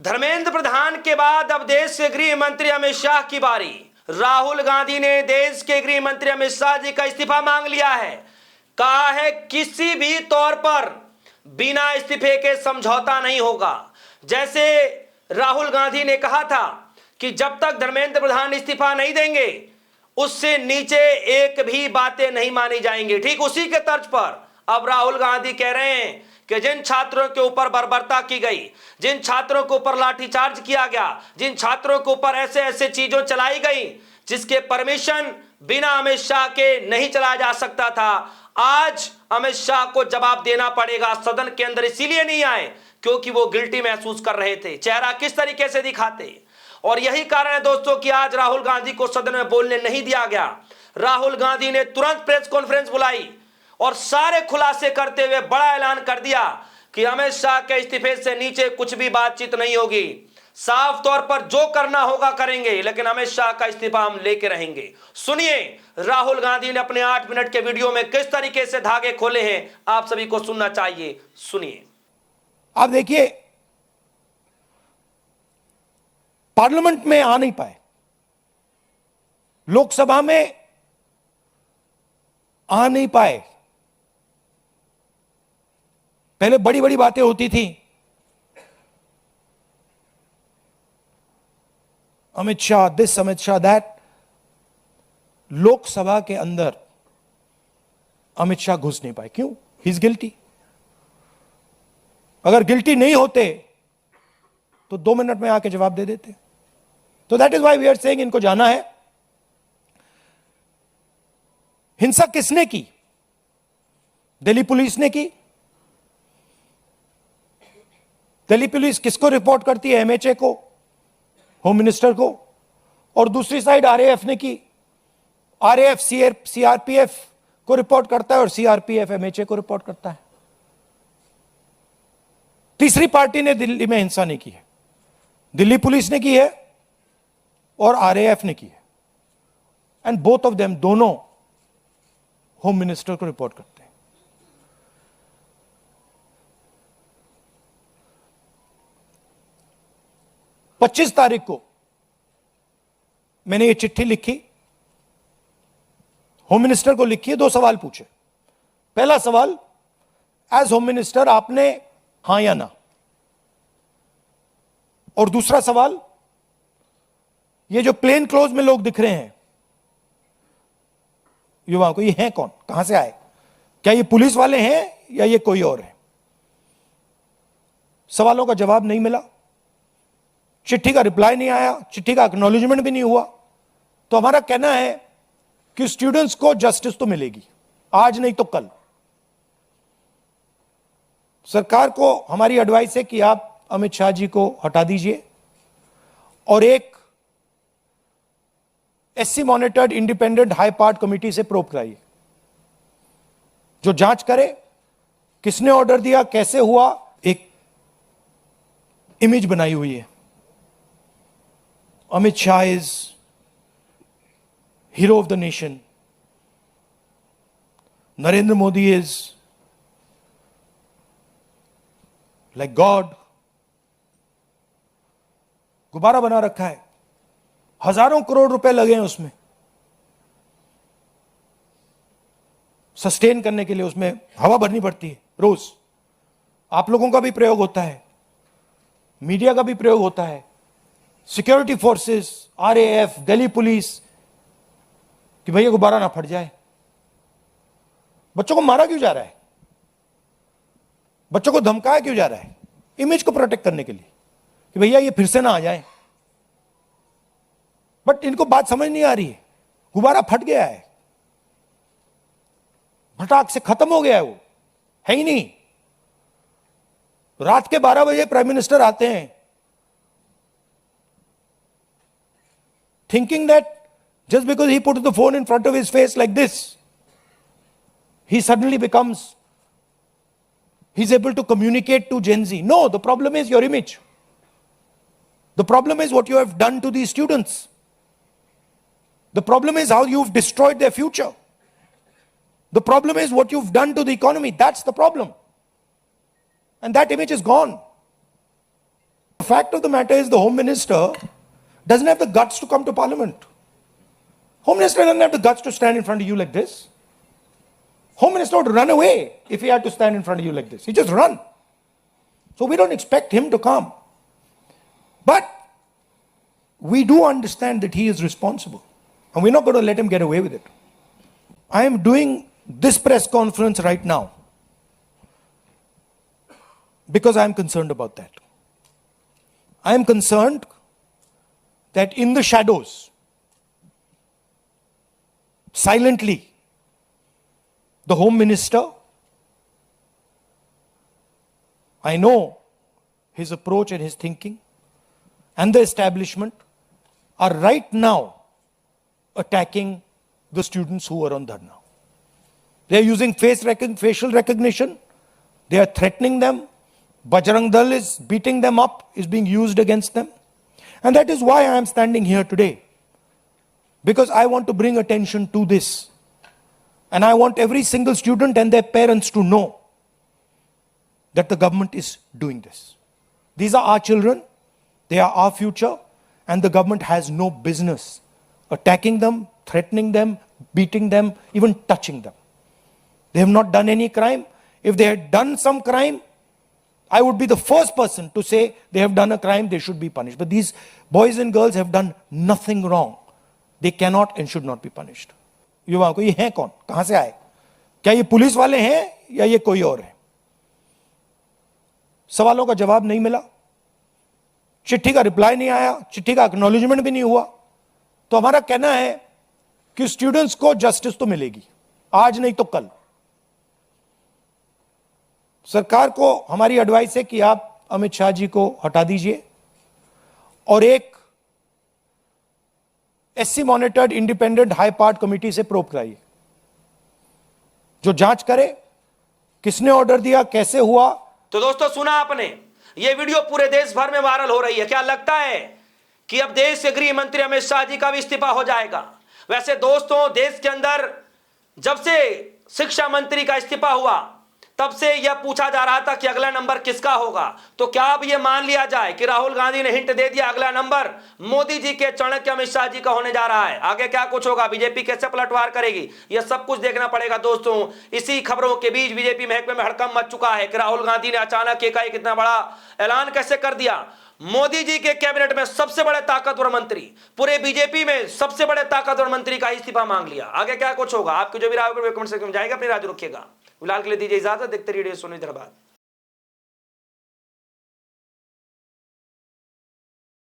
धर्मेंद्र प्रधान के बाद अब देश के गृह मंत्री अमित शाह की बारी। राहुल गांधी ने देश के गृह मंत्री अमित शाह जी का इस्तीफा मांग लिया है। कहा है किसी भी तौर पर बिना इस्तीफे के समझौता नहीं होगा। जैसे राहुल गांधी ने कहा था कि जब तक धर्मेंद्र प्रधान इस्तीफा नहीं देंगे उससे नीचे एक भी बातें नहीं मानी जाएंगी, ठीक उसी के तर्ज पर अब राहुल गांधी कह रहे हैं कि जिन छात्रों के ऊपर बर्बरता की गई, जिन छात्रों के ऊपर लाठीचार्ज किया गया, जिन छात्रों के ऊपर ऐसे ऐसे चीजों चलाई गई जिसके परमिशन बिना अमित शाह के नहीं चलाया जा सकता था, आज अमित शाह को जवाब देना पड़ेगा। सदन के अंदर इसीलिए नहीं आए क्योंकि वो गिल्टी महसूस कर रहे थे। चेहरा किस तरीके से दिखाते, और यही कारण है दोस्तों कि आज राहुल गांधी को सदन में बोलने नहीं दिया गया। राहुल गांधी ने तुरंत प्रेस कॉन्फ्रेंस बुलाई और सारे खुलासे करते हुए बड़ा ऐलान कर दिया कि अमित शाह के इस्तीफे से नीचे कुछ भी बातचीत नहीं होगी। साफ तौर पर जो करना होगा करेंगे, लेकिन अमित शाह का इस्तीफा हम लेके रहेंगे। सुनिए राहुल गांधी ने अपने 8 मिनट के वीडियो में किस तरीके से धागे खोले हैं, आप सभी को सुनना चाहिए, सुनिए। आप देखिए, पार्लियामेंट में आ नहीं पाए, लोकसभा में आ नहीं पाए। पहले बड़ी बड़ी बातें होती थी, अमित शाह दिस, अमित शाह दैट। लोकसभा के अंदर अमित शाह घुस नहीं पाए। क्यों? He is guilty. अगर गिल्टी नहीं होते तो 2 मिनट में आके जवाब दे देते। तो that is why we are saying इनको जाना है। हिंसा किसने की? दिल्ली पुलिस ने की। दिल्ली पुलिस किसको रिपोर्ट करती है? एमएचए को, होम मिनिस्टर को। और दूसरी साइड आरएएफ ने की। आरएएफ सीआरपीएफ को रिपोर्ट करता है और सीआरपीएफ एमएचए को रिपोर्ट करता है। तीसरी पार्टी ने दिल्ली में हिंसा नहीं की है। दिल्ली पुलिस ने की है और आरएएफ ने की है। एंड बोथ ऑफ देम, दोनों होम मिनिस्टर को रिपोर्ट करते हैं। पच्चीस तारीख को मैंने ये चिट्ठी लिखी, होम मिनिस्टर को लिखी है। 2 सवाल पूछे। पहला सवाल, एज होम मिनिस्टर आपने हां या ना? और दूसरा सवाल, ये जो प्लेन क्लोज में लोग दिख रहे हैं युवाओं को, ये हैं कौन? कहां से आए? क्या ये पुलिस वाले हैं या ये कोई और है? सवालों का जवाब नहीं मिला, चिट्ठी का रिप्लाई नहीं आया, चिट्ठी का एक्नॉलेजमेंट भी नहीं हुआ। तो हमारा कहना है कि स्टूडेंट्स को जस्टिस तो मिलेगी, आज नहीं तो कल। सरकार को हमारी एडवाइस है कि आप अमित शाह जी को हटा दीजिए और एक SC monitored independent high part committee से प्रोब कराइए, जो जांच करे किसने ऑर्डर दिया, कैसे हुआ। एक इमेज बनाई हुई है, Amit Shah is hero of the nation, Narendra Modi is like God. गुब्बारा बना रखा है, हजारों करोड़ रुपए लगे हैं उसमें सस्टेन करने के लिए। उसमें हवा भरनी पड़ती है रोज। आप लोगों का भी प्रयोग होता है, मीडिया का भी प्रयोग होता है, security forces, RAF, Delhi police, कि भैया गुब्बारा ना फट जाए। बच्चों को मारा क्यों जा रहा है? बच्चों को धमकाया क्यों जा रहा है? इमेज को प्रोटेक्ट करने के लिए कि भैया ये फिर से ना आ जाए। बट इनको बात समझ नहीं आ रही है। गुब्बारा फट गया है, फटाक से खत्म हो गया है, वो है ही नहीं। रात के 12 बजे प्राइम मिनिस्टर आते हैं thinking that just because he put the phone in front of his face like this, he suddenly becomes, he's able to communicate to Gen Z. No, the problem is your image. The problem is what you have done to these students. The problem is how you've destroyed their future. The problem is what you've done to the economy. That's the problem. And that image is gone. The fact of the matter is the Home Minister doesn't have the guts to come to Parliament. Home Minister doesn't have the guts to stand in front of you like this. Home Minister would run away if he had to stand in front of you like this. He just run. So we don't expect him to come. But we do understand that he is responsible. And we're not going to let him get away with it. I am doing this press conference right now because I am concerned about that. I am concerned that in the shadows, silently, the Home Minister, I know his approach and his thinking, and the establishment are right now attacking the students who are on dharna. They are using facial recognition. They are threatening them. Bajrang Dal is beating them up, is being used against them. And that is why I am standing here today. Because I want to bring attention to this. And I want every single student and their parents to know that the government is doing this. These are our children. They are our future. And the government has no business attacking them, threatening them, beating them, even touching them. They have not done any crime. If they had done some crime, I would be the first person to say they have done a crime, they should be punished. But these boys and girls have done nothing wrong. They cannot and should not be punished. युवाओं को ये हैं कौन, कहां से आए, क्या ये पुलिस वाले हैं या ये कोई और है? सवालों का जवाब नहीं मिला, चिट्ठी का रिप्लाई नहीं आया, चिट्ठी का एक्नॉलेजमेंट भी नहीं हुआ. तो हमारा कहना है कि स्टूडेंट्स को जस्टिस तो मिलेगी, आज नहीं तो कल. सरकार को हमारी एडवाइस है कि आप अमित शाह जी को हटा दीजिए और एक SC monitored independent high part committee से प्रोब कराइए, जो जांच करे किसने ऑर्डर दिया, कैसे हुआ. तो दोस्तों सुना आपने, यह वीडियो पूरे देश भर में वायरल हो रही है. क्या लगता है कि अब देश के गृह मंत्री अमित शाह जी का भी इस्तीफा हो जाएगा? वैसे दोस्तों, देश के अंदर जब से शिक्षा मंत्री का इस्तीफा हुआ तब से यह पूछा जा रहा था कि अगला नंबर किसका होगा. तो क्या अब यह मान लिया जाए कि राहुल गांधी ने हिंट दे दिया, अगला नंबर मोदी जी के चाणक्य अमित शाह जी का होने जा रहा है? आगे क्या कुछ होगा, बीजेपी कैसे पलटवार करेगी, यह सब कुछ देखना पड़ेगा दोस्तों. इसी खबरों के बीच बीजेपी महकमे में हड़कंप मच चुका है कि राहुल गांधी ने अचानक एकाएक इतना बड़ा ऐलान कैसे कर दिया. मोदी जी के कैबिनेट में सबसे बड़े ताकतवर मंत्री, पूरे बीजेपी में सबसे बड़े ताकतवर मंत्री का इस्तीफा मांग लिया. आगे क्या कुछ होगा, आपकी जो भी राय होगी कमेंट सेक्शन में जाएगा. अपनी राय रखिएगा. फिलहाल के लिए दीजिए इजाजत. देखते रहिए सोनी धनबाद.